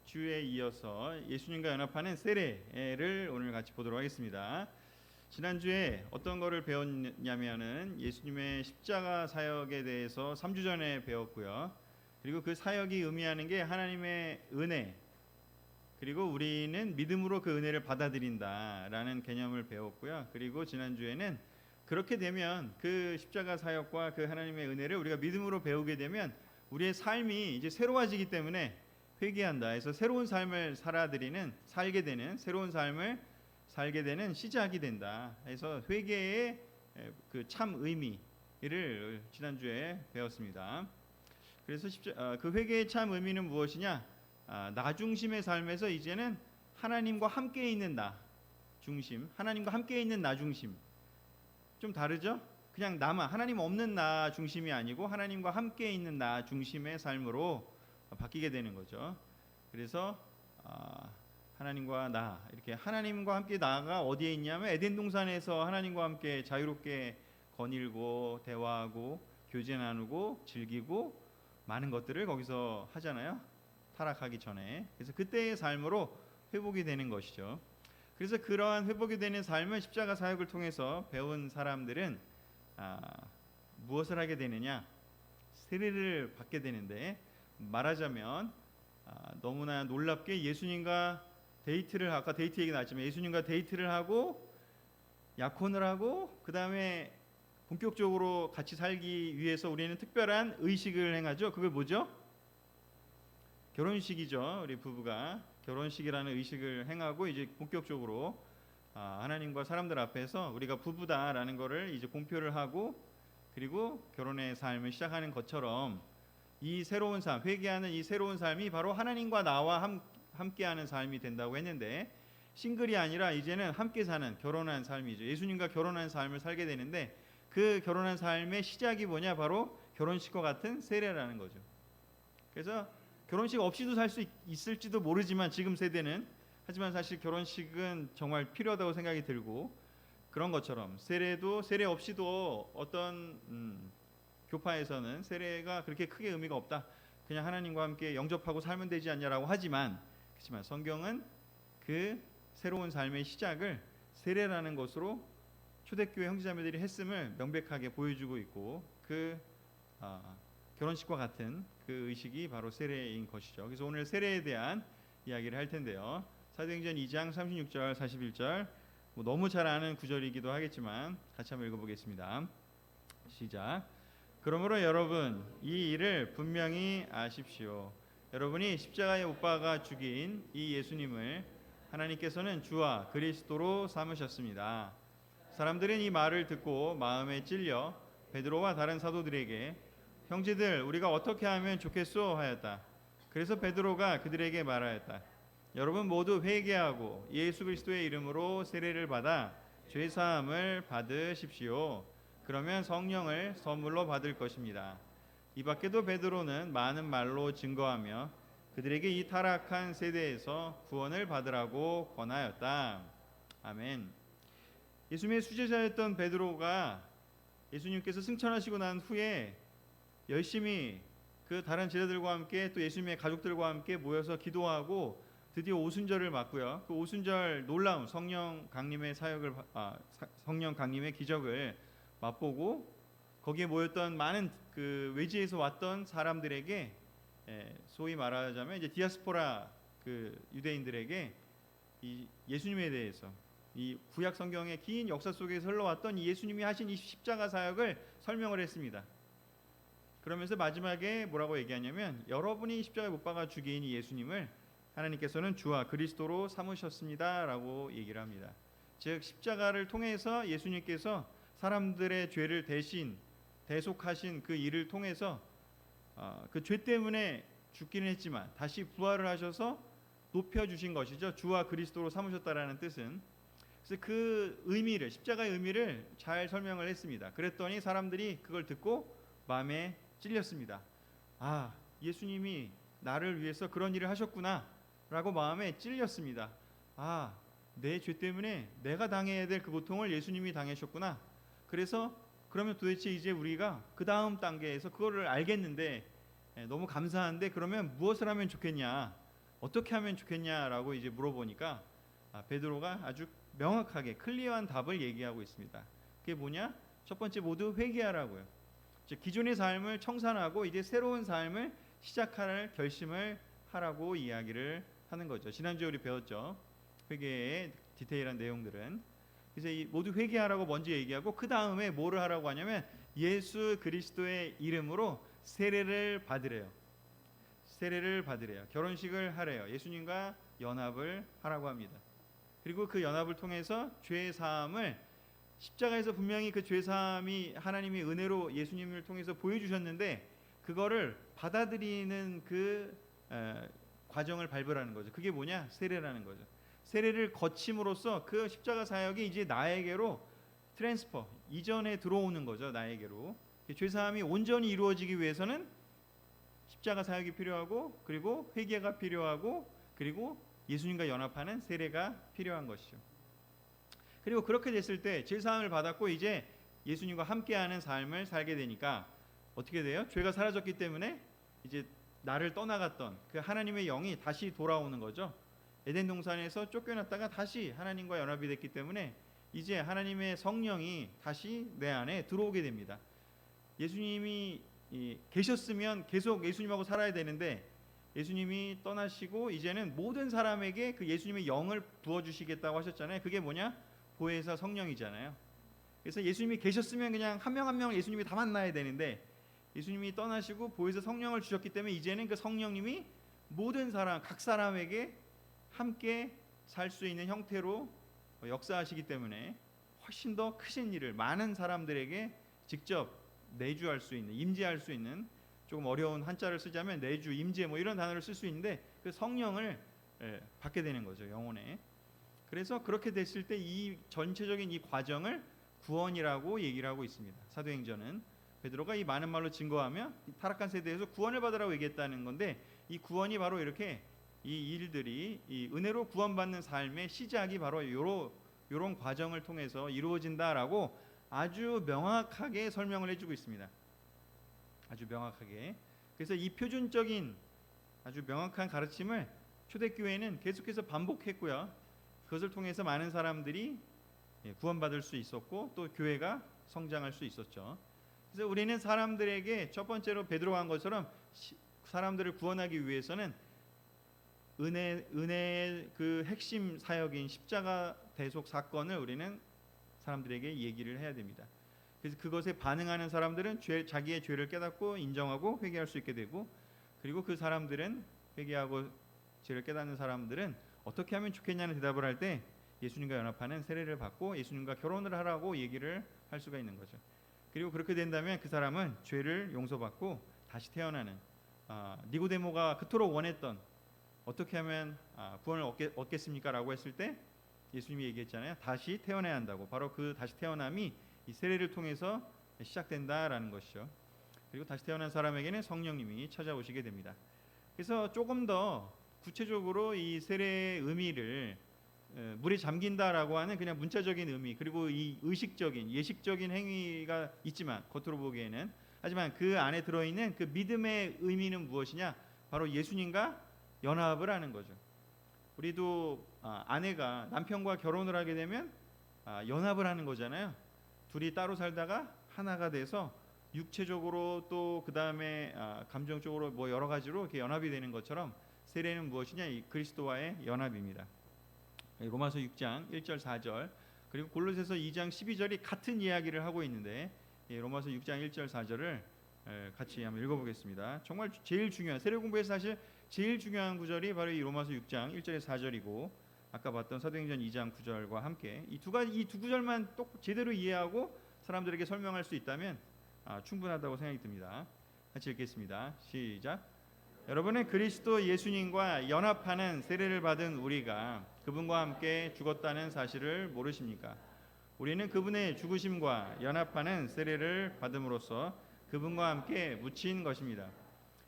주에 이어서 예수님과 연합하는 세례를 오늘 같이 보도록 하겠습니다. 지난주에 어떤 거를 배웠냐면은 예수님의 십자가 사역에 대해서 3주 전에 배웠고요. 그리고 그 사역이 의미하는 게 하나님의 은혜, 그리고 우리는 믿음으로 그 은혜를 받아들인다라는 개념을 배웠고요. 그리고 지난주에는 그렇게 되면 그 십자가 사역과 그 하나님의 은혜를 우리가 믿음으로 배우게 되면 우리의 삶이 이제 새로워지기 때문에 회개한다 해서 새로운 삶을 살게 되는 새로운 삶을 살게 되는 시작이 된다 해서 회개의 그 참 의미를 지난주에 배웠습니다. 그래서 그 회개의 참 의미는 무엇이냐? 나 중심의 삶에서 이제는 하나님과 함께 있는 나 중심, 하나님과 함께 있는 나 중심. 좀 다르죠? 그냥 나만, 하나님 없는 나 중심이 아니고 하나님과 함께 있는 나 중심의 삶으로 바뀌게 되는 거죠. 그래서 하나님과 나, 이렇게 하나님과 함께 나가 어디에 있냐면 에덴 동산에서 하나님과 함께 자유롭게 거닐고 대화하고 교제 나누고 즐기고 많은 것들을 거기서 하잖아요. 타락하기 전에. 그래서 그때의 삶으로 회복이 되는 것이죠. 그래서 그러한 회복이 되는 삶을 십자가 사역을 통해서 배운 사람들은 무엇을 하게 되느냐? 세례를 받게 되는데, 말하자면 너무나 놀랍게 예수님과 데이트를, 아까 데이트 얘기 나왔지만 예수님과 데이트를 하고 약혼을 하고 그 다음에 본격적으로 같이 살기 위해서 우리는 특별한 의식을 행하죠. 그게 뭐죠? 결혼식이죠. 우리 부부가 결혼식이라는 의식을 행하고 이제 본격적으로 하나님과 사람들 앞에서 우리가 부부다라는 것을 이제 공표를 하고, 그리고 결혼의 삶을 시작하는 것처럼 이 새로운 삶, 회개하는 이 새로운 삶이 바로 하나님과 나와 함께하는 삶이 된다고 했는데, 싱글이 아니라 이제는 함께 사는 결혼한 삶이죠. 예수님과 결혼한 삶을 살게 되는데, 그 결혼한 삶의 시작이 뭐냐? 바로 결혼식과 같은 세례라는 거죠. 그래서 결혼식 없이도 살 수 있을지도 모르지만 지금 세대는, 하지만 사실 결혼식은 정말 필요하다고 생각이 들고, 그런 것처럼 세례도 세례 없이도 어떤 교파에서는 세례가 그렇게 크게 의미가 없다, 그냥 하나님과 함께 영접하고 살면 되지 않냐라고 하지만, 그렇지만 성경은 그 새로운 삶의 시작을 세례라는 것으로 초대교회 형제자매들이 했음을 명백하게 보여주고 있고, 그 결혼식과 같은 그 의식이 바로 세례인 것이죠. 그래서 오늘 세례에 대한 이야기를 할 텐데요. 사도행전 2장 36절 41절, 너무 잘 아는 구절이기도 하겠지만 같이 한번 읽어보겠습니다. 시작. 그러므로 여러분 이 일을 분명히 아십시오. 여러분이 십자가에 못 박아 죽인 이 예수님을 하나님께서는 주와 그리스도로 삼으셨습니다. 사람들은 이 말을 듣고 마음에 찔려 베드로와 다른 사도들에게 형제들, 우리가 어떻게 하면 좋겠소 하였다. 그래서 베드로가 그들에게 말하였다. 여러분 모두 회개하고 예수 그리스도의 이름으로 세례를 받아 죄 사함을 받으십시오. 그러면 성령을 선물로 받을 것입니다. 이 밖에도 베드로는 많은 말로 증거하며 그들에게 이 타락한 세대에서 구원을 받으라고 권하였다. 아멘. 예수님의 수제자였던 베드로가 예수님께서 승천하시고 난 후에 열심히 그 다른 제자들과 함께 또 예수님의 가족들과 함께 모여서 기도하고 드디어 오순절을 맞고요. 그 오순절 놀라운 성령 강림의 사역을 성령 강림의 기적을 맛보고, 거기에 모였던 많은 그 외지에서 왔던 사람들에게, 소위 말하자면 이제 디아스포라 그 유대인들에게 이 예수님에 대해서, 이 구약 성경의 긴 역사 속에서 흘러왔던 이 예수님이 하신 이 십자가 사역을 설명을 했습니다. 그러면서 마지막에 뭐라고 얘기하냐면, 여러분이 십자가에 못 박아 죽인 이 예수님을 하나님께서는 주와 그리스도로 삼으셨습니다 라고 얘기를 합니다. 즉 십자가를 통해서 예수님께서 사람들의 죄를 대속하신 그 일을 통해서 그 죄 때문에 죽기는 했지만 다시 부활을 하셔서 높여주신 것이죠. 주와 그리스도로 삼으셨다라는 뜻은. 그래서 그 의미를, 십자가의 의미를 잘 설명을 했습니다. 그랬더니 사람들이 그걸 듣고 마음에 찔렸습니다. 예수님이 나를 위해서 그런 일을 하셨구나 라고 마음에 찔렸습니다. 내 죄 때문에 내가 당해야 될 그 고통을 예수님이 당하셨구나. 그래서 그러면 도대체 이제 우리가 그 다음 단계에서 그거를 알겠는데, 너무 감사한데 그러면 무엇을 하면 좋겠냐 어떻게 하면 좋겠냐라고 이제 물어보니까 베드로가 아주 명확하게 클리어한 답을 얘기하고 있습니다. 그게 뭐냐? 첫 번째, 모두 회개하라고요. 즉 기존의 삶을 청산하고 이제 새로운 삶을 시작할 결심을 하라고 이야기를 하는 거죠. 지난주에 우리 배웠죠. 회개의 디테일한 내용들은. 그래서 이 모두 회개하라고 먼저 얘기하고 그 다음에 뭐를 하라고 하냐면 예수 그리스도의 이름으로 세례를 받으래요. 세례를 받으래요. 결혼식을 하래요. 예수님과 연합을 하라고 합니다. 그리고 그 연합을 통해서 죄 사함을, 십자가에서 분명히 그 죄 사함이 하나님이 은혜로 예수님을 통해서 보여주셨는데 그거를 받아들이는 그 과정을 밟으라는 거죠. 그게 뭐냐? 세례라는 거죠. 세례를 거침으로써 그 십자가 사역이 이제 나에게로 트랜스퍼, 이전에 들어오는 거죠. 나에게로. 죄 사함이 온전히 이루어지기 위해서는 십자가 사역이 필요하고, 그리고 회개가 필요하고, 그리고 예수님과 연합하는 세례가 필요한 것이죠. 그리고 그렇게 됐을 때 죄 사함을 받았고 이제 예수님과 함께하는 삶을 살게 되니까 어떻게 돼요? 죄가 사라졌기 때문에 이제 나를 떠나갔던 그 하나님의 영이 다시 돌아오는 거죠. 에덴 동산에서 쫓겨났다가 다시 하나님과 연합이 됐기 때문에 이제 하나님의 성령이 다시 내 안에 들어오게 됩니다. 예수님이 계셨으면 계속 예수님하고 살아야 되는데 예수님이 떠나시고 이제는 모든 사람에게 그 예수님의 영을 부어주시겠다고 하셨잖아요. 그게 뭐냐? 보혜사 성령이잖아요. 그래서 예수님이 계셨으면 그냥 한 명 한 명 예수님이 다 만나야 되는데 예수님이 떠나시고 보혜사 성령을 주셨기 때문에 이제는 그 성령님이 모든 사람, 각 사람에게 함께 살 수 있는 형태로 역사하시기 때문에 훨씬 더 크신 일을 많은 사람들에게 직접 내주할 수 있는, 임재할 수 있는, 조금 어려운 한자를 쓰자면 내주, 임재 뭐 이런 단어를 쓸 수 있는데 그 성령을 받게 되는 거죠. 영혼에. 그래서 그렇게 됐을 때 이 전체적인 이 과정을 구원이라고 얘기를 하고 있습니다. 사도행전은 베드로가 이 많은 말로 증거하며 타락한 세대에서 구원을 받으라고 얘기했다는 건데 이 구원이 바로 이렇게 이 일들이 이 은혜로 구원받는 삶의 시작이 바로 이런 과정을 통해서 이루어진다라고 아주 명확하게 설명을 해주고 있습니다. 아주 명확하게. 그래서 이 표준적인 아주 명확한 가르침을 초대교회는 계속해서 반복했고요. 그것을 통해서 많은 사람들이 구원받을 수 있었고 또 교회가 성장할 수 있었죠. 그래서 우리는 사람들에게 첫 번째로 베드로가 한 것처럼 사람들을 구원하기 위해서는 은혜의 그 핵심 사역인 십자가 대속 사건을 우리는 사람들에게 얘기를 해야 됩니다. 그래서 그것에 반응하는 사람들은 자기의 죄를 깨닫고 인정하고 회개할 수 있게 되고, 그리고 그 사람들은 회개하고 죄를 깨닫는 사람들은 어떻게 하면 좋겠냐는 대답을 할 때 예수님과 연합하는 세례를 받고 예수님과 결혼을 하라고 얘기를 할 수가 있는 거죠. 그리고 그렇게 된다면 그 사람은 죄를 용서받고 다시 태어나는, 니고데모가 그토록 원했던 어떻게 하면 구원을 얻겠습니까? 라고 했을 때 예수님이 얘기했잖아요. 다시 태어나야 한다고. 바로 그 다시 태어남이 이 세례를 통해서 시작된다라는 것이죠. 그리고 다시 태어난 사람에게는 성령님이 찾아오시게 됩니다. 그래서 조금 더 구체적으로 이 세례의 의미를 물에 잠긴다라고 하는 그냥 문자적인 의미, 그리고 이 의식적인 예식적인 행위가 있지만 겉으로 보기에는, 하지만 그 안에 들어있는 그 믿음의 의미는 무엇이냐? 바로 예수님과 연합을 하는 거죠. 우리도 아내가 남편과 결혼을 하게 되면 연합을 하는 거잖아요. 둘이 따로 살다가 하나가 돼서 육체적으로 또 그 다음에 감정적으로 뭐 여러 가지로 이렇게 연합이 되는 것처럼 세례는 무엇이냐? 이 그리스도와의 연합입니다. 로마서 6장 1절 4절 그리고 골로새서 2장 12절이 같은 이야기를 하고 있는데 로마서 6장 1절 4절을 같이 한번 읽어보겠습니다. 정말 제일 중요한, 세례 공부에서 사실 제일 중요한 구절이 바로 이 로마서 6장 1절에서 4절이고 아까 봤던 사도행전 2장 9절과 함께 이 두 구절만 또 제대로 이해하고 사람들에게 설명할 수 있다면 충분하다고 생각이 듭니다. 같이 읽겠습니다. 시작. 여러분은 그리스도 예수님과 연합하는 세례를 받은 우리가 그분과 함께 죽었다는 사실을 모르십니까? 우리는 그분의 죽으심과 연합하는 세례를 받음으로써 그분과 함께 묻힌 것입니다.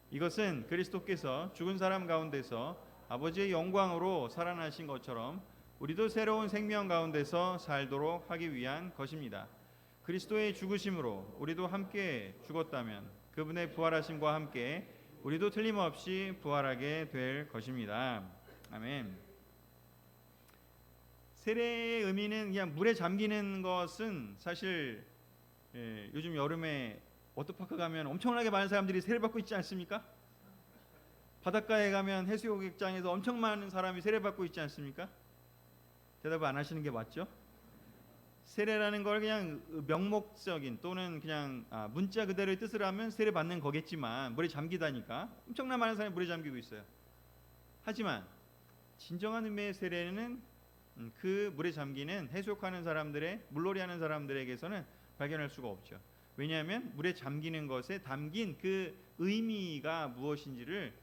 이것은 그리스도께서 죽은 사람 가운데서 아버지의 영광으로 살아나신 것처럼 우리도 새로운 생명 가운데서 살도록 하기 위한 것입니다. 그리스도의 죽으심으로 우리도 함께 죽었다면 그분의 부활하심과 함께 우리도 틀림없이 부활하게 될 것입니다. 아멘. 세례의 의미는 그냥 물에 잠기는 것은 사실 요즘 여름에 워터파크 가면 엄청나게 많은 사람들이 세례받고 있지 않습니까? 바닷가에 가면 해수욕장에서 엄청 많은 사람이 세례받고 있지 않습니까? 대답 안 하시는 게 맞죠? 세례라는 걸 그냥 명목적인 또는 그냥 문자 그대로의 뜻을 하면 세례받는 거겠지만 물에 잠기다니까 엄청난 많은 사람이 물에 잠기고 있어요. 하지만 진정한 의미의 세례는 그 물에 잠기는 해수욕하는 사람들의 물놀이하는 사람들에게서는 발견할 수가 없죠. 왜냐하면 물에 잠기는 것에 담긴 그 의미가 무엇인지를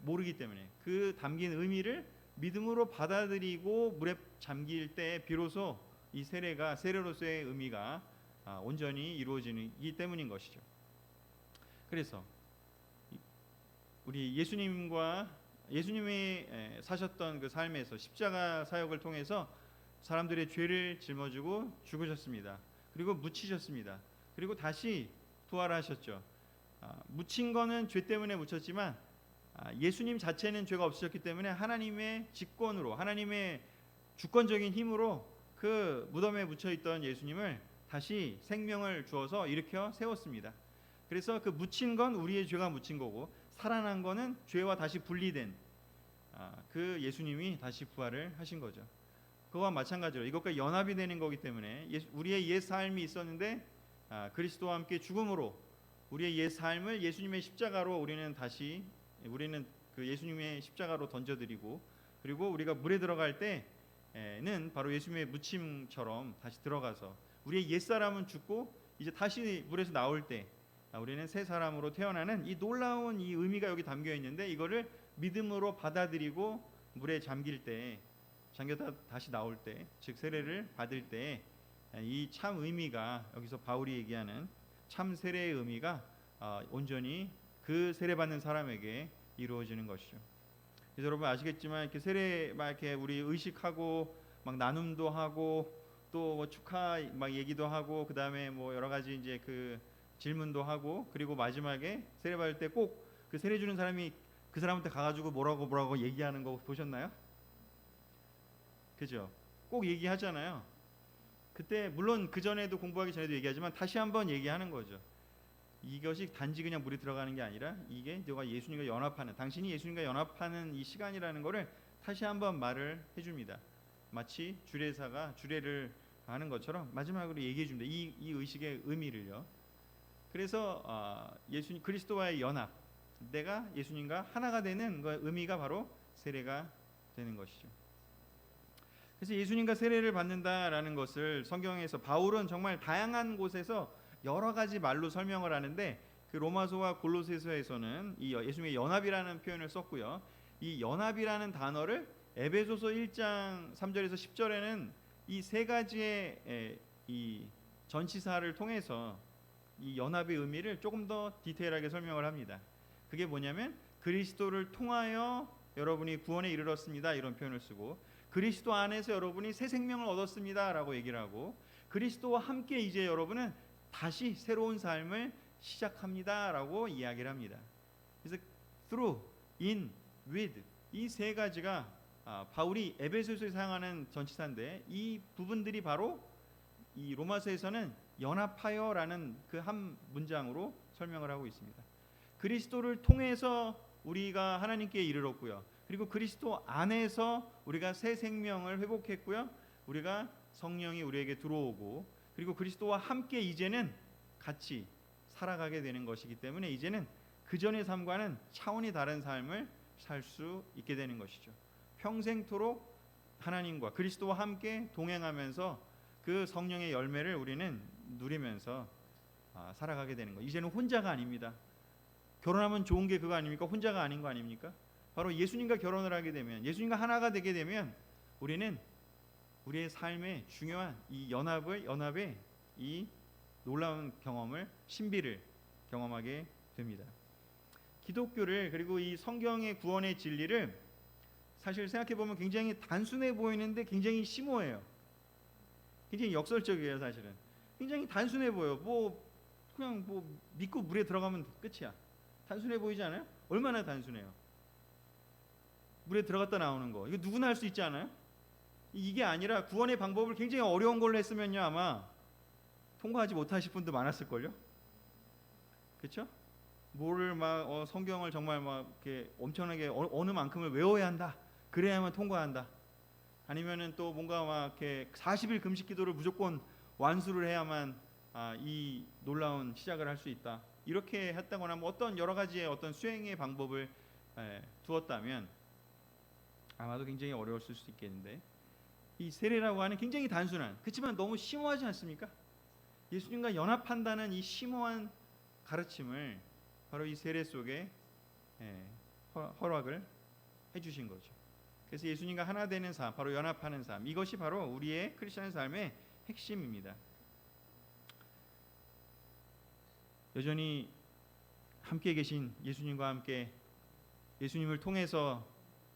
모르기 때문에 그 담긴 의미를 믿음으로 받아들이고 물에 잠길 때 비로소 이 세례가 세례로서의 의미가 온전히 이루어지기 때문인 것이죠. 그래서 우리 예수님이 사셨던 그 삶에서 십자가 사역을 통해서 사람들의 죄를 짊어지고 죽으셨습니다. 그리고 묻히셨습니다. 그리고 다시 부활하셨죠. 묻힌 거는 죄 때문에 묻혔지만 예수님 자체는 죄가 없으셨기 때문에 하나님의 직권으로 하나님의 주권적인 힘으로 그 무덤에 묻혀 있던 예수님을 다시 생명을 주어서 일으켜 세웠습니다. 그래서 그 묻힌 건 우리의 죄가 묻힌 거고 살아난 거는 죄와 다시 분리된 그 예수님이 다시 부활을 하신 거죠. 그거와 마찬가지로 이것과 연합이 되는 거기 때문에 우리의 옛 삶이 있었는데 그리스도와 함께 죽음으로 우리의 옛 삶을 예수님의 십자가로 우리는 그 예수님의 십자가로 던져드리고 그리고 우리가 물에 들어갈 때는 바로 예수님의 묻힘처럼 다시 들어가서 우리의 옛 사람은 죽고 이제 다시 물에서 나올 때 우리는 새 사람으로 태어나는 이 놀라운 이 의미가 여기 담겨 있는데 이거를 믿음으로 받아들이고 물에 잠길 때 잠겼다 다시 나올 때 즉 세례를 받을 때 이 참 의미가 여기서 바울이 얘기하는 참 세례의 의미가 온전히 그 세례받는 사람에게 이루어지는 것이죠. 그래서 여러분 아시겠지만 이렇게 세례 막 이렇게 우리 의식하고 막 나눔도 하고 또 뭐 축하 막 얘기도 하고 그 다음에 뭐 여러 가지 이제 그 질문도 하고 그리고 마지막에 세례 받을 때 꼭 그 세례 주는 사람이 그 사람한테 가가지고 뭐라고 얘기하는 거 보셨나요? 그죠? 꼭 얘기하잖아요. 그때 물론 그 전에도 공부하기 전에도 얘기하지만 다시 한번 얘기하는 거죠. 이것이 단지 그냥 물에 들어가는 게 아니라 이게 너가 예수님과 연합하는 당신이 예수님과 연합하는 이 시간이라는 거를 다시 한번 말을 해줍니다. 마치 주례사가 주례를 하는 것처럼 마지막으로 얘기해 줍니다. 이 의식의 의미를요. 그래서 예수님 그리스도와의 연합, 내가 예수님과 하나가 되는 그 의미가 바로 세례가 되는 것이죠. 그래서 예수님과 세례를 받는다라는 것을 성경에서 바울은 정말 다양한 곳에서 여러 가지 말로 설명을 하는데 그 로마서와 골로새서에서는 이 예수님의 연합이라는 표현을 썼고요. 이 연합이라는 단어를 에베소서 1장 3절에서 10절에는 이 세 가지의 이 전치사를 통해서 이 연합의 의미를 조금 더 디테일하게 설명을 합니다. 그게 뭐냐면 그리스도를 통하여 여러분이 구원에 이르렀습니다 이런 표현을 쓰고 그리스도 안에서 여러분이 새 생명을 얻었습니다 라고 얘기를 하고 그리스도와 함께 이제 여러분은 다시 새로운 삶을 시작합니다 라고 이야기를 합니다. 그래서 through, in, with 이 세 가지가 바울이 에베소서에 사용하는 전치사인데 이 부분들이 바로 이 로마서에서는 연합하여라는 그 한 문장으로 설명을 하고 있습니다. 그리스도를 통해서 우리가 하나님께 이르렀고요. 그리고 그리스도 안에서 우리가 새 생명을 회복했고요. 우리가 성령이 우리에게 들어오고 그리고 그리스도와 함께 이제는 같이 살아가게 되는 것이기 때문에 이제는 그 전의 삶과는 차원이 다른 삶을 살 수 있게 되는 것이죠. 평생토록 하나님과 그리스도와 함께 동행하면서 그 성령의 열매를 우리는 누리면서 살아가게 되는 거. 이제는 혼자가 아닙니다. 결혼하면 좋은 게 그거 아닙니까? 혼자가 아닌 거 아닙니까? 바로 예수님과 결혼을 하게 되면 예수님과 하나가 되게 되면 우리는 우리의 삶의 중요한 이 연합의 이 놀라운 경험을 신비를 경험하게 됩니다. 기독교를 그리고 이 성경의 구원의 진리를 사실 생각해 보면 굉장히 단순해 보이는데 굉장히 심오해요. 굉장히 역설적이에요, 사실은. 굉장히 단순해 보여. 그냥 믿고 물에 들어가면 끝이야. 단순해 보이지 않아요? 얼마나 단순해요. 물에 들어갔다 나오는 거. 이거 누구나 할 수 있지 않아요? 이게 아니라 구원의 방법을 굉장히 어려운 걸로 했으면요 아마 통과하지 못하실 분도 많았을걸요. 그렇죠? 뭐를 막 성경을 정말 막 이렇게 엄청나게 어느 만큼을 외워야 한다. 그래야만 통과한다. 아니면은 또 뭔가 막 이렇게 40일 금식 기도를 무조건 완수를 해야만 이 놀라운 시작을 할 수 있다. 이렇게 했다거나 뭐 어떤 여러 가지의 어떤 수행의 방법을 두었다면 아마도 굉장히 어려웠을 수 있겠는데, 이 세례라고 하는 굉장히 단순한, 그렇지만 너무 심오하지 않습니까? 예수님과 연합한다는 이 심오한 가르침을 바로 이 세례 속에 허락을 해주신 거죠. 그래서 예수님과 하나 되는 삶, 바로 연합하는 삶, 이것이 바로 우리의 크리스천 삶의 핵심입니다. 여전히 함께 계신 예수님과 함께 예수님을 통해서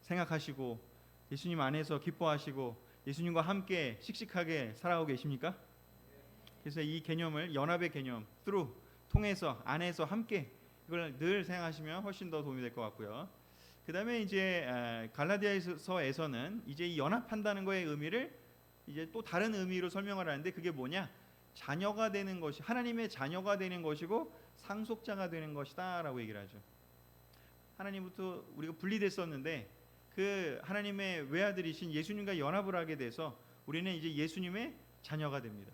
생각하시고 예수님 안에서 기뻐하시고 예수님과 함께 씩씩하게 살아가고 계십니까? 그래서 이 개념을 연합의 개념, through, 통해서, 안에서 함께, 이걸 늘 생각하시면 훨씬 더 도움이 될 것 같고요. 그 다음에 이제 갈라디아서에서는 이제 이 연합한다는 거의 의미를 이제 또 다른 의미로 설명을 하는데, 그게 뭐냐? 자녀가 되는 것이, 하나님의 자녀가 되는 것이고 상속자가 되는 것이다라고 얘기를 하죠. 하나님부터 우리가 분리됐었는데 그 하나님의 외아들이신 예수님과 연합을 하게 돼서 우리는 이제 예수님의 자녀가 됩니다.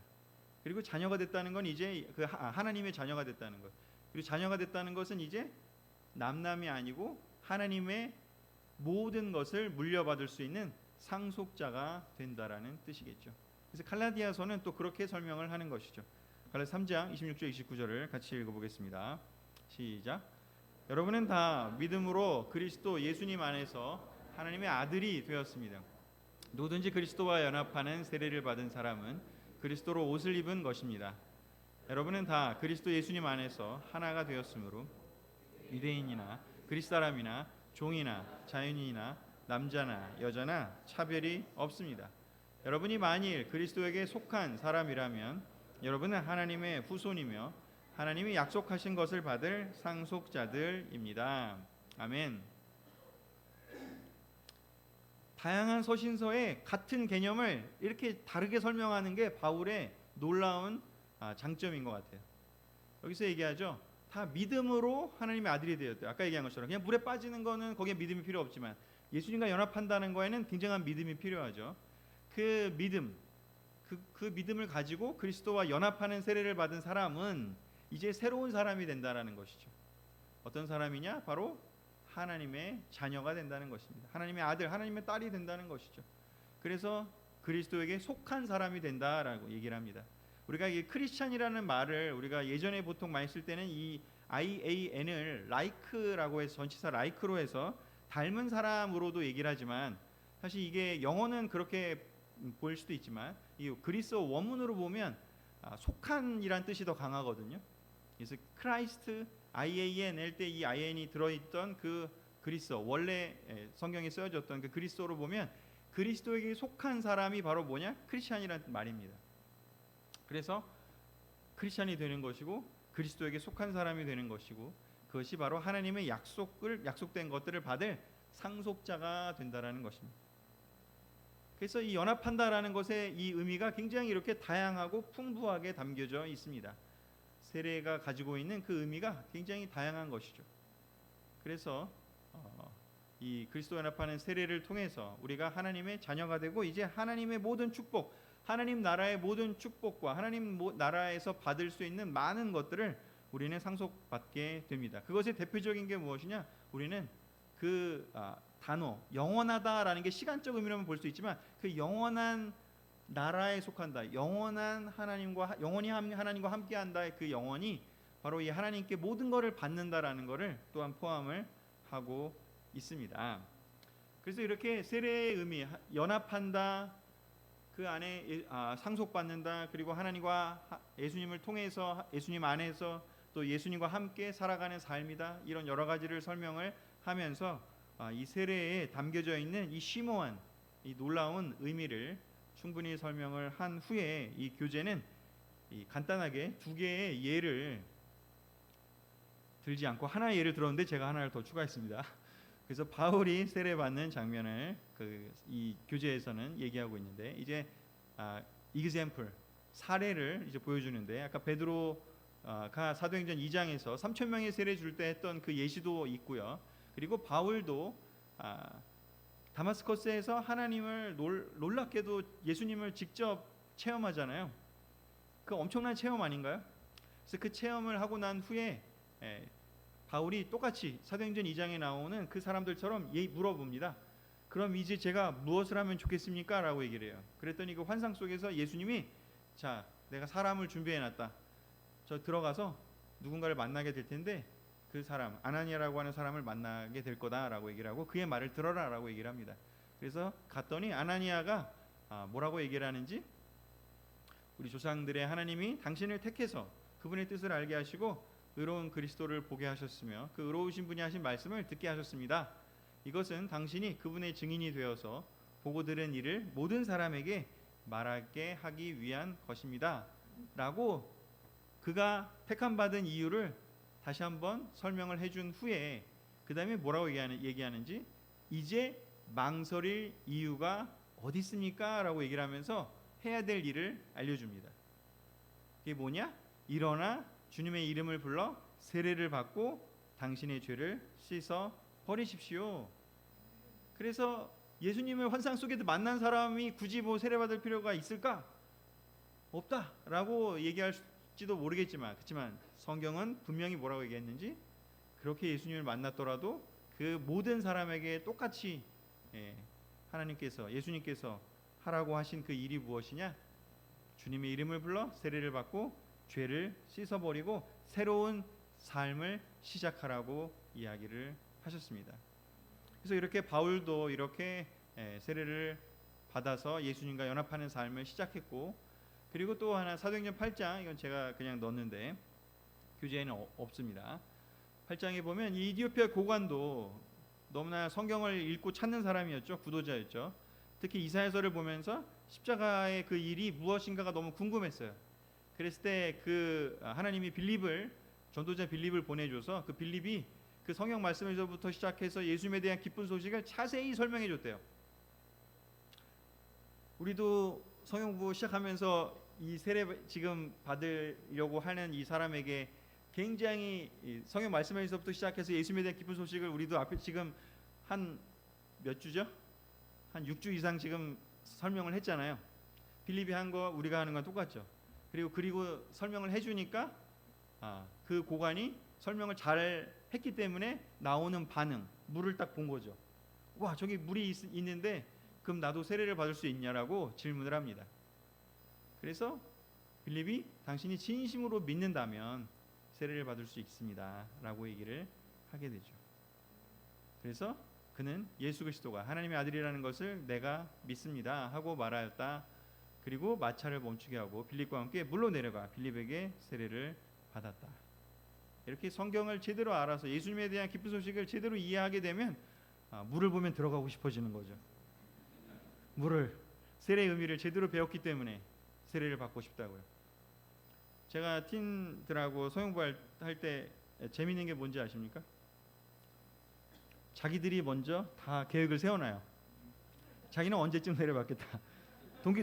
그리고 자녀가 됐다는 건 이제 그 하나님의 자녀가 됐다는 것. 그리고 자녀가 됐다는 것은 이제 남남이 아니고 하나님의 모든 것을 물려받을 수 있는 상속자가 된다라는 뜻이겠죠. 그래서 갈라디아서는 또 그렇게 설명을 하는 것이죠. 갈라디아 3장 26절 29절을 같이 읽어보겠습니다. 시작. 여러분은 다 믿음으로 그리스도 예수님 안에서 하나님의 아들이 되었습니다. 누구든지 그리스도와 연합하는 세례를 받은 사람은 그리스도로 옷을 입은 것입니다. 여러분은 다 그리스도 예수님 안에서 하나가 되었으므로 유대인이나 그리스 사람이나 종이나 자유인이나 남자나 여자나 차별이 없습니다. 여러분이 만일 그리스도에게 속한 사람이라면 여러분은 하나님의 후손이며 하나님이 약속하신 것을 받을 상속자들입니다. 아멘. 다양한 서신서에 같은 개념을 이렇게 다르게 설명하는 게 바울의 놀라운 장점인 것 같아요. 여기서 얘기하죠. 다 믿음으로 하나님의 아들이 되었대요. 아까 얘기한 것처럼 그냥 물에 빠지는 거는 거기에 믿음이 필요 없지만 예수님과 연합한다는 거에는 굉장한 믿음이 필요하죠. 그 믿음, 그 믿음을 가지고 그리스도와 연합하는 세례를 받은 사람은 이제 새로운 사람이 된다라는 것이죠. 어떤 사람이냐? 바로 하나님의 자녀가 된다는 것입니다. 하나님의 아들, 하나님의 딸이 된다는 것이죠. 그래서 그리스도에게 속한 사람이 된다라고 얘기를 합니다. 우리가 이 크리스찬이라는 말을 우리가 예전에 보통 많이 쓸 때는 이 IAN을 like라고 해서 전치사 like로 해서 닮은 사람으로도 얘기를 하지만 사실 이게 영어는 그렇게 보일 수도 있지만 이 그리스어 원문으로 보면 속한이란 뜻이 더 강하거든요. 그래서 크라이스트 IAN 할 때 이 IAN이 들어있던 그 그리스어 원래 성경에 쓰여졌던 그 그리스어로 보면 그리스도에게 속한 사람이 바로 뭐냐? 크리스찬이라는 말입니다. 그래서 크리스찬이 되는 것이고 그리스도에게 속한 사람이 되는 것이고 그것이 바로 하나님의 약속된 것들을 받을 상속자가 된다라는 것입니다. 그래서 이 연합한다라는 것의 이 의미가 굉장히 이렇게 다양하고 풍부하게 담겨져 있습니다. 세례가 가지고 있는 그 의미가 굉장히 다양한 것이죠. 그래서 이 그리스도 연합하는 세례를 통해서 우리가 하나님의 자녀가 되고 이제 하나님의 모든 축복, 하나님 나라의 모든 축복과 하나님 나라에서 받을 수 있는 많은 것들을 우리는 상속받게 됩니다. 그것의 대표적인 게 무엇이냐? 우리는 그 단어 영원하다라는 게 시간적 의미로만 볼 수 있지만 그 영원한 나라에 속한다. 영원히 하나님과 함께한다의 그 영원이 바로 이 하나님께 모든 것을 받는다라는 것을 또한 포함을 하고 있습니다. 그래서 이렇게 세례의 의미, 연합한다, 그 안에 상속받는다, 그리고 하나님과 예수님을 통해서 예수님 안에서 또 예수님과 함께 살아가는 삶이다. 이런 여러 가지를 설명을 하면서 이 세례에 담겨져 있는 이 심오한 이 놀라운 의미를 충분히 설명을 한 후에 이 교재는 간단하게 두 개의 예를 들지 않고 하나의 예를 들었는데 제가 하나를 더 추가했습니다. 그래서 바울이 세례받는 장면을 이 교재에서는 얘기하고 있는데 이제 example 사례를 이제 보여주는데 아까 베드로가 사도행전 2장에서 3천 명의 세례 줄 때 했던 그 예시도 있고요. 그리고 바울도 다마스커스에서 하나님을 놀랍게도 예수님을 직접 체험하잖아요. 그 엄청난 체험 아닌가요? 그래서 그 체험을 하고 난 후에 바울이 똑같이 사도행전 2장에 나오는 그 사람들처럼 물어봅니다. 그럼 이제 제가 무엇을 하면 좋겠습니까? 라고 얘기를 해요. 그랬더니 그 환상 속에서 예수님이 자, 내가 사람을 준비해놨다. 저 들어가서 누군가를 만나게 될 텐데 그 사람 아나니아라고 하는 사람을 만나게 될 거다라고 얘기를 하고 그의 말을 들어라라고 얘기를 합니다. 그래서 갔더니 아나니아가 뭐라고 얘기를 하는지 우리 조상들의 하나님이 당신을 택해서 그분의 뜻을 알게 하시고 의로운 그리스도를 보게 하셨으며 그 의로우신 분이 하신 말씀을 듣게 하셨습니다. 이것은 당신이 그분의 증인이 되어서 보고 들은 일을 모든 사람에게 말하게 하기 위한 것입니다. 라고 그가 택함받은 이유를 다시 한번 설명을 해준 후에 그 다음에 뭐라고 얘기하는지 이제 망설일 이유가 어디 있습니까? 라고 얘기를 하면서 해야 될 일을 알려줍니다. 그게 뭐냐? 일어나 주님의 이름을 불러 세례를 받고 당신의 죄를 씻어 버리십시오. 그래서 예수님을 환상 속에도 만난 사람이 굳이 뭐 세례받을 필요가 있을까? 없다라고 얘기할지도 모르겠지만 그렇지만 성경은 분명히 뭐라고 얘기했는지 그렇게 예수님을 만났더라도 그 모든 사람에게 똑같이 하나님께서 예수님께서 하라고 하신 그 일이 무엇이냐? 주님의 이름을 불러 세례를 받고 죄를 씻어버리고 새로운 삶을 시작하라고 이야기를 하셨습니다. 그래서 이렇게 바울도 이렇게 세례를 받아서 예수님과 연합하는 삶을 시작했고 그리고 또 하나 사도행전 8장 이건 제가 그냥 넣었는데 교재에는 없습니다. 8장에 보면 이 이디오피아 고관도 너무나 성경을 읽고 찾는 사람이었죠. 구도자였죠. 특히 이사야서를 보면서 십자가의 그 일이 무엇인가가 너무 궁금했어요. 그랬을 때 그 하나님이 빌립을 전도자 빌립을 보내줘서 그 빌립이 그 성경 말씀에서부터 시작해서 예수님에 대한 기쁜 소식을 자세히 설명해 줬대요. 우리도 성경 공부 시작하면서 이 세례 지금 받으려고 하는 이 사람에게 굉장히 성경 말씀에서부터 시작해서 예수님에 대한 기쁜 소식을 우리도 앞에 지금 한 몇 주죠? 한 6주 이상 지금 설명을 했잖아요. 빌립이 한 거 우리가 하는 건 똑같죠. 그리고 설명을 해주니까 그 고관이 설명을 잘 했기 때문에 나오는 반응, 물을 딱 본 거죠. 와, 저기 물이 있는데 그럼 나도 세례를 받을 수 있냐라고 질문을 합니다. 그래서 빌립이 당신이 진심으로 믿는다면 세례를 받을 수 있습니다 라고 얘기를 하게 되죠. 그래서 그는 예수 그리스도가 하나님의 아들이라는 것을 내가 믿습니다 하고 말하였다. 그리고 마차를 멈추게 하고 빌립과 함께 물로 내려가 빌립에게 세례를 받았다. 이렇게 성경을 제대로 알아서 예수님에 대한 기쁜 소식을 제대로 이해하게 되면 물을 보면 들어가고 싶어지는 거죠. 세례의 의미를 제대로 배웠기 때문에 세례를 받고 싶다고요. 제가 틴들하고 성경부할 때 재미있는 게 뭔지 아십니까? 자기들이 먼저 다 계획을 세워놔요. 자기는 언제쯤 세례 받겠다.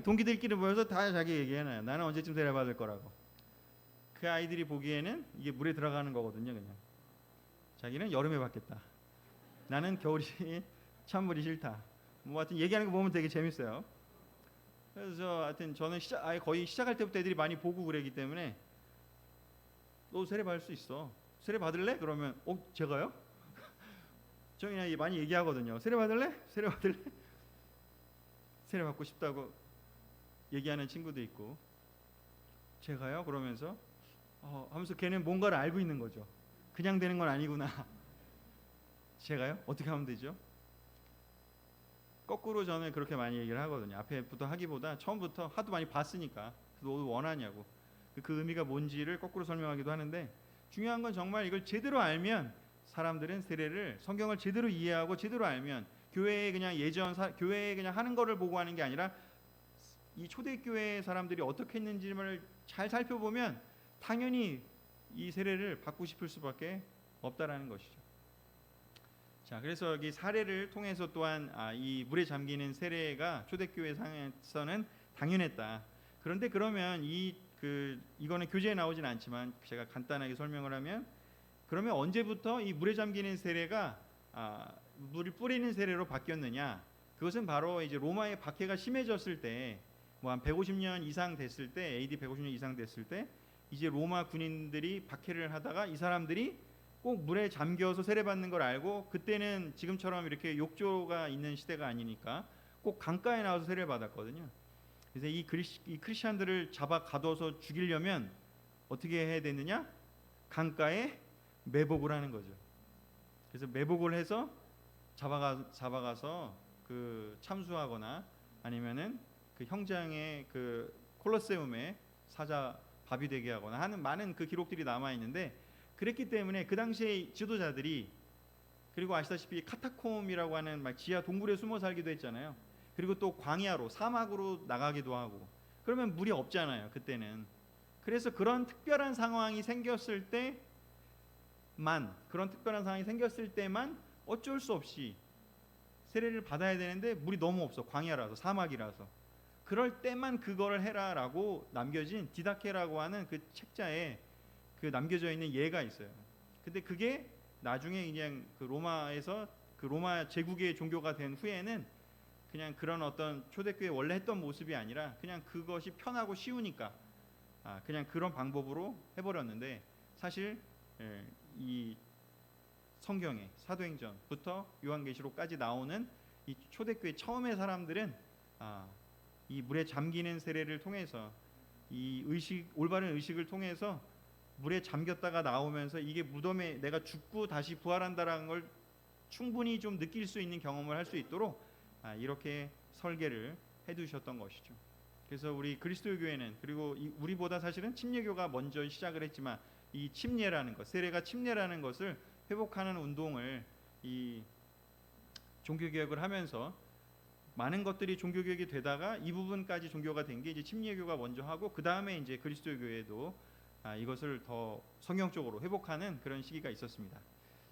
동기들끼리 모여서 다 자기 얘기해놔요. 나는 언제쯤 세례 받을 거라고. 그 아이들이 보기에는 이게 물에 들어가는 거거든요. 그냥 자기는 여름에 받겠다. 나는 겨울이 찬물이 싫다. 뭐 하여튼 얘기하는 거 보면 되게 재밌어요. 그래서 하여튼 저는 거의 시작할 때부터 애들이 많이 보고 그러기 때문에 너 세례 받을 수 있어. 세례 받을래? 그러면 제가요? 저 그냥 많이 얘기하거든요. 세례 받을래? 세례 받을래? 세례 받고 싶다고 얘기하는 친구도 있고 제가요? 그러면서 하면서 걔는 뭔가를 알고 있는 거죠. 그냥 되는 건 아니구나. 제가요? 어떻게 하면 되죠? 거꾸로 저는 그렇게 많이 얘기를 하거든요. 앞에부터 하기보다 처음부터 하도 많이 봤으니까 너도 원하냐고 그 의미가 뭔지를 거꾸로 설명하기도 하는데 중요한 건 정말 이걸 제대로 알면 사람들은 세례를 성경을 제대로 이해하고 제대로 알면 교회에 그냥 교회에 그냥 하는 거를 보고 하는 게 아니라 이 초대교회 사람들이 어떻게 했는지를 잘 살펴보면 당연히 이 세례를 받고 싶을 수밖에 없다라는 것이죠. 자, 그래서 여기 사례를 통해서 또한 이 물에 잠기는 세례가 초대교회상에서는 당연했다. 그런데 그러면 이거는 교재에 나오진 않지만 제가 간단하게 설명을 하면, 그러면 언제부터 이 물에 잠기는 세례가 물을 뿌리는 세례로 바뀌었느냐? 그것은 바로 이제 로마의 박해가 심해졌을 때, 뭐 한 150년 이상 됐을 때, AD 150년 이상 됐을 때, 이제 로마 군인들이 박해를 하다가 이 사람들이 꼭 물에 잠겨서 세례받는 걸 알고, 그때는 지금처럼 이렇게 욕조가 있는 시대가 아니니까 꼭 강가에 나와서 세례를 받았거든요. 그래서 이 크리스천들을 잡아 가둬서 죽이려면 어떻게 해야 되느냐? 강가에 매복을 하는 거죠. 그래서 매복을 해서 잡아가서 그 참수하거나 아니면은 그 형장의 그 콜로세움에 사자 밥이 되게 하거나 하는 많은 그 기록들이 남아 있는데, 그랬기 때문에 그 당시에 지도자들이, 그리고 아시다시피 카타콤이라고 하는 막 지하 동굴에 숨어 살기도 했잖아요. 그리고 또 광야로, 사막으로 나가기도 하고, 그러면 물이 없잖아요, 그때는. 그래서 그런 특별한 상황이 생겼을 때만 어쩔 수 없이 세례를 받아야 되는데, 물이 너무 없어, 광야라서, 사막이라서. 그럴 때만 그거를 해라라고 남겨진 디다케라고 하는 그 책자에 그 남겨져 있는 예가 있어요. 근데 그게 나중에 그냥 그 로마에서 그 로마 제국의 종교가 된 후에는 그냥 그런 어떤 초대교회 원래 했던 모습이 아니라 그냥 그것이 편하고 쉬우니까 그냥 그런 방법으로 해버렸는데, 사실 이 성경에 사도행전부터 요한계시록까지 나오는 이 초대교회 처음의 사람들은 이 물에 잠기는 세례를 통해서, 이 올바른 의식을 통해서 물에 잠겼다가 나오면서 이게 무덤에 내가 죽고 다시 부활한다라는 걸 충분히 좀 느낄 수 있는 경험을 할 수 있도록 이렇게 설계를 해두셨던 것이죠. 그래서 우리 그리스도 교회는, 그리고 우리보다 사실은 침례교가 먼저 시작을 했지만, 이 침례라는 것, 세례가 침례라는 것을 회복하는 운동을 이 종교개혁을 하면서 많은 것들이 종교개혁이 되다가 이 부분까지 종교가 된 게 이제 침례교가 먼저 하고, 그 다음에 이제 그리스도 교회도 이것을 더 성경적으로 회복하는 그런 시기가 있었습니다.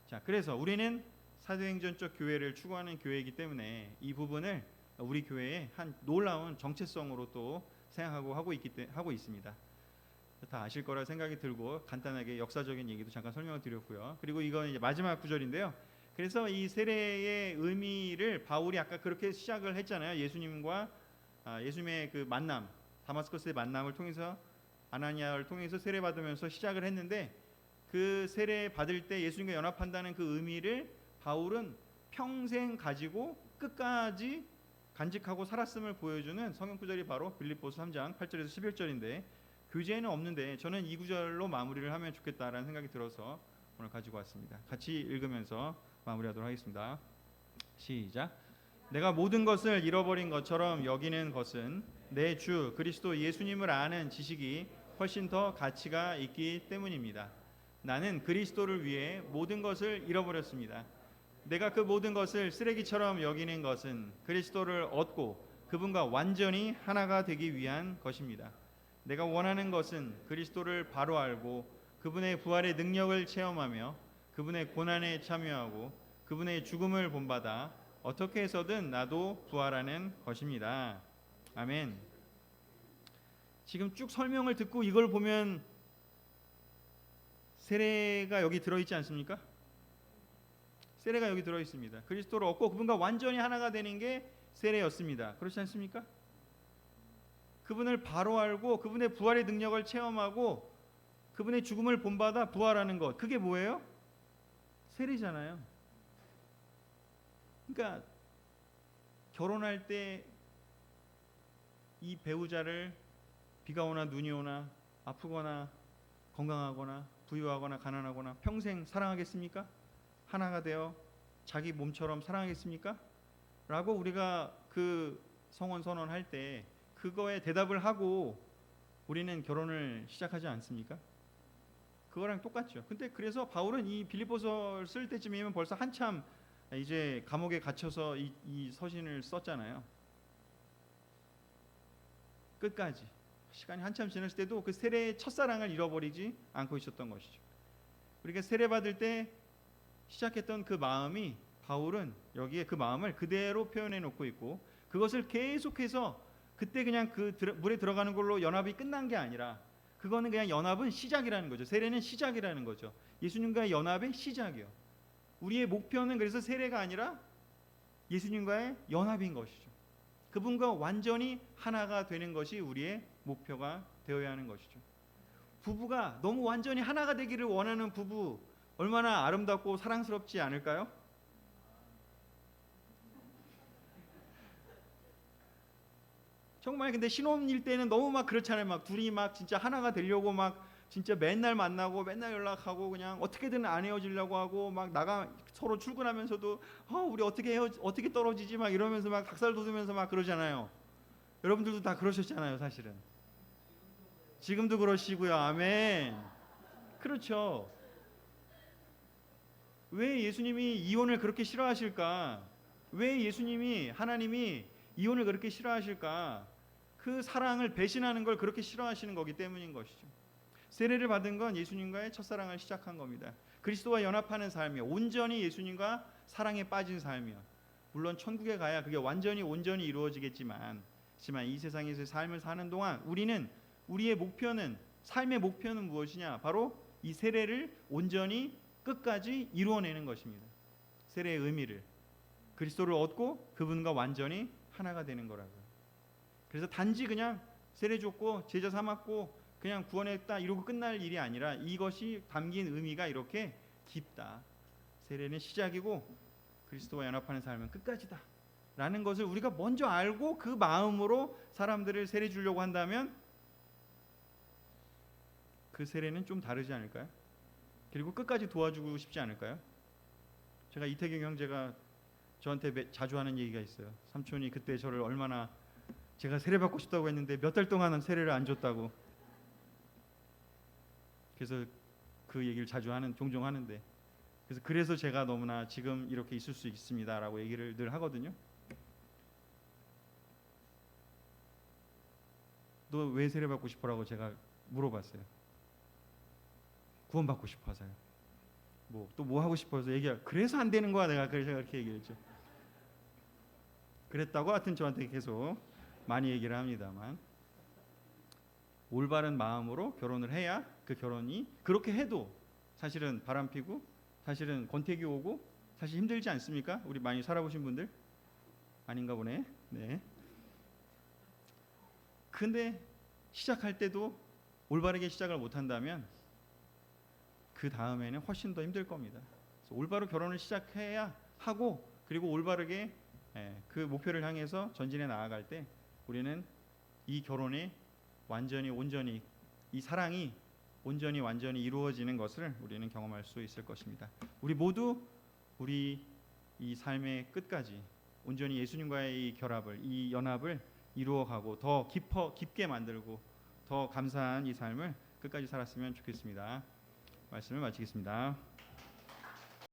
자, 그래서 우리는 사도행전적 교회를 추구하는 교회이기 때문에 이 부분을 우리 교회의 한 놀라운 정체성으로 또 생각하고 하고 있습니다. 다 아실 거라 생각이 들고 간단하게 역사적인 얘기도 잠깐 설명을 드렸고요. 그리고 이건 이제 마지막 구절인데요. 그래서 이 세례의 의미를 바울이 아까 그렇게 시작을 했잖아요. 예수님과 예수님의 그 만남, 다마스커스의 만남을 통해서, 아나니아를 통해서 세례 받으면서 시작을 했는데, 그 세례 받을 때 예수님과 연합한다는 그 의미를 바울은 평생 가지고 끝까지 간직하고 살았음을 보여주는 성경 구절이 바로 빌립보서 3장 8절에서 11절인데, 교재에는 없는데 저는 이 구절로 마무리를 하면 좋겠다라는 생각이 들어서 오늘 가지고 왔습니다. 같이 읽으면서 마무리하도록 하겠습니다. 시작. 내가 모든 것을 잃어버린 것처럼 여기는 것은 내 주 그리스도 예수님을 아는 지식이 훨씬 더 가치가 있기 때문입니다. 나는 그리스도를 위해 모든 것을 잃어버렸습니다. 내가 그 모든 것을 쓰레기처럼 여기는 것은 그리스도를 얻고 그분과 완전히 하나가 되기 위한 것입니다. 내가 원하는 것은 그리스도를 바로 알고 그분의 부활의 능력을 체험하며 그분의 고난에 참여하고 그분의 죽음을 본받아 어떻게 해서든 나도 부활하는 것입니다. 아멘. 지금 쭉 설명을 듣고 이걸 보면 세례가 여기 들어있지 않습니까? 세례가 여기 들어있습니다. 그리스도를 얻고 그분과 완전히 하나가 되는 게 세례였습니다. 그렇지 않습니까? 그분을 바로 알고 그분의 부활의 능력을 체험하고 그분의 죽음을 본받아 부활하는 것, 그게 뭐예요? 세례잖아요. 그러니까 결혼할 때 이 배우자를 비가 오나 눈이 오나 아프거나 건강하거나 부유하거나 가난하거나 평생 사랑하겠습니까? 하나가 되어 자기 몸처럼 사랑하겠습니까? 라고 우리가 그 성원 선언할 때 그거에 대답을 하고 우리는 결혼을 시작하지 않습니까? 그거랑 똑같죠. 근데 그래서 바울은 이 빌립보서를 쓸 때쯤이면 벌써 한참 이제 감옥에 갇혀서 이 서신을 썼잖아요. 끝까지 시간이 한참 지났을 때도 그 세례의 첫사랑을 잃어버리지 않고 있었던 것이죠. 우리가 세례 받을 때 시작했던 그 마음이 바울은 여기에 그 마음을 그대로 표현해 놓고 있고 그것을 계속해서 그때 그냥 그 물에 들어가는 걸로 연합이 끝난 게 아니라 그거는 그냥 연합은 시작이라는 거죠. 세례는 시작이라는 거죠. 예수님과의 연합의 시작이요. 우리의 목표는 그래서 세례가 아니라 예수님과의 연합인 것이죠. 그분과 완전히 하나가 되는 것이 우리의 목표가 되어야 하는 것이죠. 부부가 너무 완전히 하나가 되기를 원하는 부부 얼마나 아름답고 사랑스럽지 않을까요? 정말 근데 신혼일 때는 너무 막 그렇잖아요. 막 둘이 막 진짜 하나가 되려고 막 진짜 맨날 만나고 맨날 연락하고 그냥 어떻게든 안 헤어지려고 하고 막 서로 출근하면서도 우리 어떻게 떨어지지 막 이러면서 막 닭살 돋으면서 막 그러잖아요. 여러분들도 다 그러셨잖아요, 사실은. 지금도 그러시고요. 아멘. 그렇죠. 왜 예수님이 이혼을 그렇게 싫어하실까? 왜 하나님이 이혼을 그렇게 싫어하실까? 그 사랑을 배신하는 걸 그렇게 싫어하시는 거기 때문인 것이죠. 세례를 받은 건 예수님과의 첫사랑을 시작한 겁니다. 그리스도와 연합하는 삶이요. 온전히 예수님과 사랑에 빠진 삶이요. 물론 천국에 가야 그게 완전히 온전히 이루어지겠지만 이 세상에서의 삶을 사는 동안 우리의 목표는 삶의 목표는 무엇이냐? 바로 이 세례를 온전히 끝까지 이루어내는 것입니다. 세례의 의미를 그리스도를 얻고 그분과 완전히 하나가 되는 거라고요. 그래서 단지 그냥 세례 줬고 제자 삼았고 그냥 구원했다 이러고 끝날 일이 아니라 이것이 담긴 의미가 이렇게 깊다. 세례는 시작이고 그리스도와 연합하는 삶은 끝까지다 라는 것을 우리가 먼저 알고 그 마음으로 사람들을 세례 주려고 한다면 그 세례는 좀 다르지 않을까요? 그리고 끝까지 도와주고 싶지 않을까요? 제가 이태경 형제가 저한테 자주 하는 얘기가 있어요. 삼촌이 그때 저를 얼마나 제가 세례 받고 싶다고 했는데 몇 달 동안은 세례를 안 줬다고. 그래서 그 얘기를 종종 하는데 그래서 제가 너무나 지금 이렇게 있을 수 있습니다라고 얘기를 늘 하거든요. 너 왜 세례 받고 싶어라고 제가 물어봤어요. 구원받고 싶어서요. 또 뭐 하고 싶어서 그래서 안 되는 거야 내가 그렇게 얘기했죠. 그랬다고 하여튼 저한테 계속 많이 얘기를 합니다만 올바른 마음으로 결혼을 해야 그 결혼이 그렇게 해도 사실은 바람피고 사실은 권태기 오고 사실 힘들지 않습니까? 우리 많이 살아보신 분들 아닌가 보네. 네. 근데 시작할 때도 올바르게 시작을 못한다면 그 다음에는 훨씬 더 힘들 겁니다. 그래서 올바로 결혼을 시작해야 하고 그리고 올바르게 그 목표를 향해서 전진해 나아갈 때 우리는 이 결혼이 온전히 이 사랑이 온전히 완전히 이루어지는 것을 우리는 경험할 수 있을 것입니다. 우리 모두 우리 이 삶의 끝까지 온전히 예수님과의 이 결합을 이 연합을 이루어가고 더 깊게 만들고 더 감사한 이 삶을 끝까지 살았으면 좋겠습니다. 말씀을 마치겠습니다.